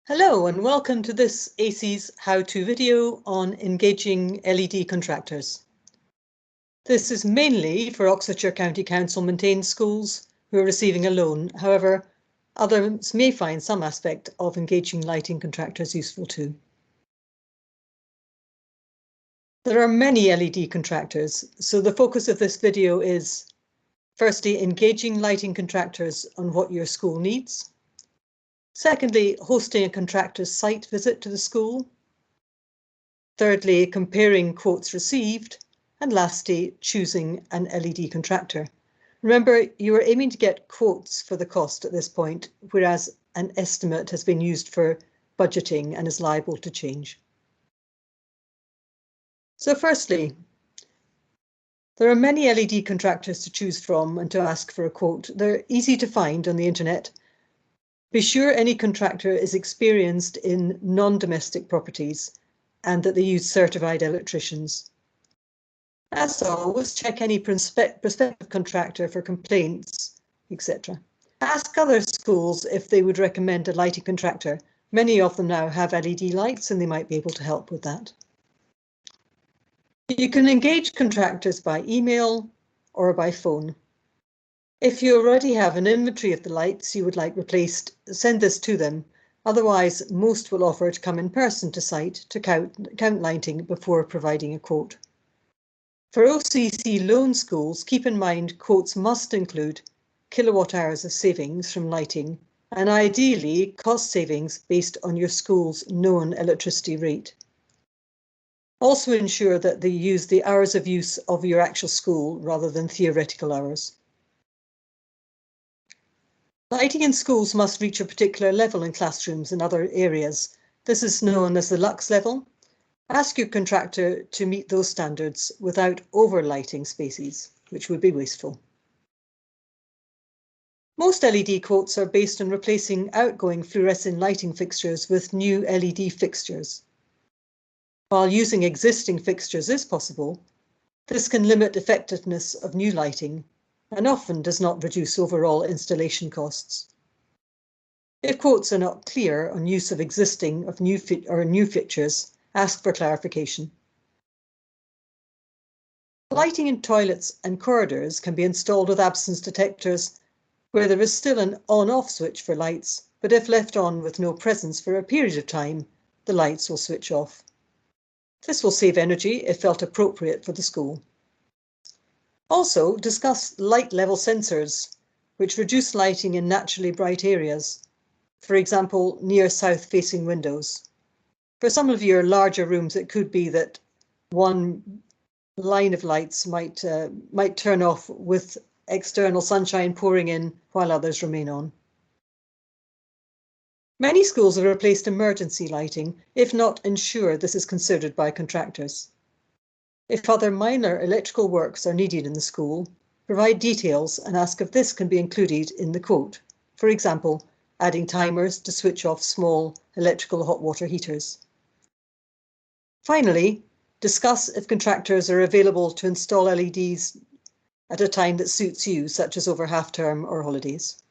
Hello and welcome to this ACES how-to video on engaging LED contractors. This is mainly for Oxfordshire County Council maintained schools who are receiving a loan. However, others may find some aspect of engaging lighting contractors useful too. There are many LED contractors, so the focus of this video is firstly, engaging lighting contractors on what your school needs. Secondly, hosting a contractor's site visit to the school. Thirdly, comparing quotes received. And lastly, choosing an LED contractor. Remember, you are aiming to get quotes for the cost at this point, whereas an estimate has been used for budgeting and is liable to change. So firstly, there are many LED contractors to choose from and to ask for a quote. They're easy to find on the internet. Be sure any contractor is experienced in non-domestic properties and that they use certified electricians. As always, check any prospective contractor for complaints, etc. Ask other schools if they would recommend a lighting contractor. Many of them now have LED lights and they might be able to help with that. You can engage contractors by email or by phone. If you already have an inventory of the lights you would like replaced, send this to them. Otherwise, most will offer to come in person to site to count lighting before providing a quote. For OCC loan schools, keep in mind quotes must include kilowatt hours of savings from lighting and ideally cost savings based on your school's known electricity rate. Also ensure that they use the hours of use of your actual school rather than theoretical hours. Lighting in schools must reach a particular level in classrooms and other areas. This is known as the lux level. Ask your contractor to meet those standards without overlighting spaces, which would be wasteful. Most LED quotes are based on replacing outgoing fluorescent lighting fixtures with new LED fixtures. While using existing fixtures is possible, this can limit effectiveness of new lighting and often does not reduce overall installation costs. If quotes are not clear on use of existing new fixtures, ask for clarification. Lighting in toilets and corridors can be installed with absence detectors where there is still an on-off switch for lights, but if left on with no presence for a period of time, the lights will switch off. This will save energy if felt appropriate for the school. Also, discuss light level sensors, which reduce lighting in naturally bright areas, for example, near south-facing windows. For some of your larger rooms, it could be that one line of lights might turn off with external sunshine pouring in while others remain on. Many schools have replaced emergency lighting. If not, ensure this is considered by contractors. If other minor electrical works are needed in the school, provide details and ask if this can be included in the quote. For example, adding timers to switch off small electrical hot water heaters. Finally, discuss if contractors are available to install LEDs at a time that suits you, such as over half-term or holidays.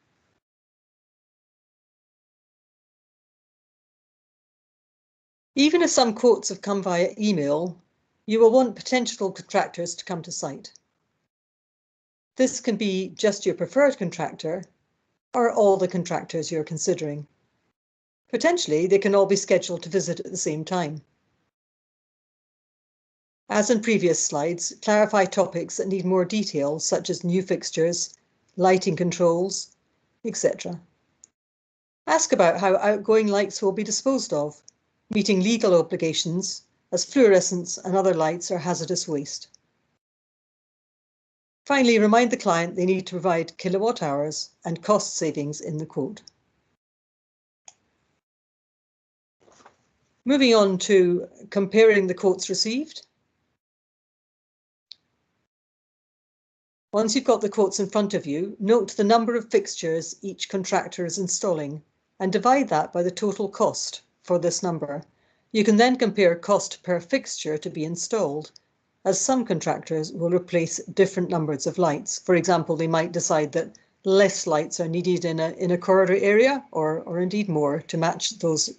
Even if some quotes have come via email, you will want potential contractors to come to site. This can be just your preferred contractor or all the contractors you're considering. Potentially, they can all be scheduled to visit at the same time. As in previous slides, clarify topics that need more detail, such as new fixtures, lighting controls, etc. Ask about how outgoing lights will be disposed of, meeting legal obligations, as fluorescents and other lights are hazardous waste. Finally, remind the client they need to provide kilowatt hours and cost savings in the quote. Moving on to comparing the quotes received. Once you've got the quotes in front of you, note the number of fixtures each contractor is installing and divide that by the total cost for this number. You can then compare cost per fixture to be installed, as some contractors will replace different numbers of lights. For example, they might decide that less lights are needed in a corridor area, or indeed more, to match those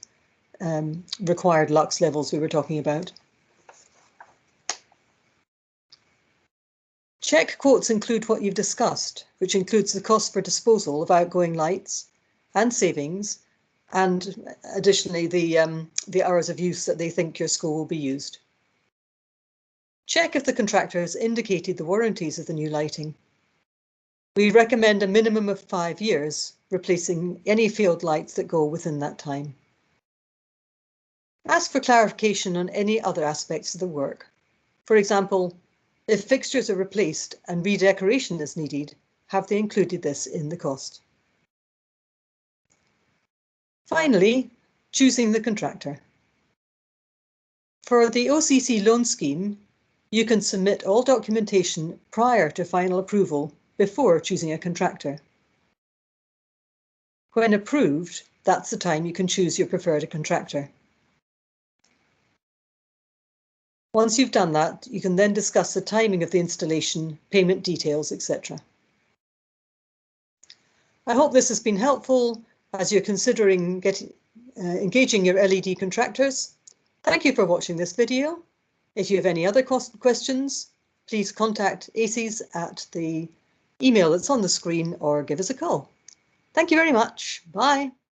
required lux levels we were talking about. Check quotes include what you've discussed, which includes the cost for disposal of outgoing lights and savings, and additionally the hours of use that they think your school will be used. Check if the contractor has indicated the warranties of the new lighting. We recommend a minimum of 5 years, replacing any failed lights that go within that time. Ask for clarification on any other aspects of the work. For example, if fixtures are replaced and redecoration is needed, have they included this in the cost? Finally, choosing the contractor. For the OCC loan scheme, you can submit all documentation prior to final approval before choosing a contractor. When approved, that's the time you can choose your preferred contractor. Once you've done that, you can then discuss the timing of the installation, payment details, etc. I hope this has been helpful as you're considering engaging your LED contractors. Thank you for watching this video. If you have any other questions, please contact ACES at the email that's on the screen or give us a call. Thank you very much. Bye.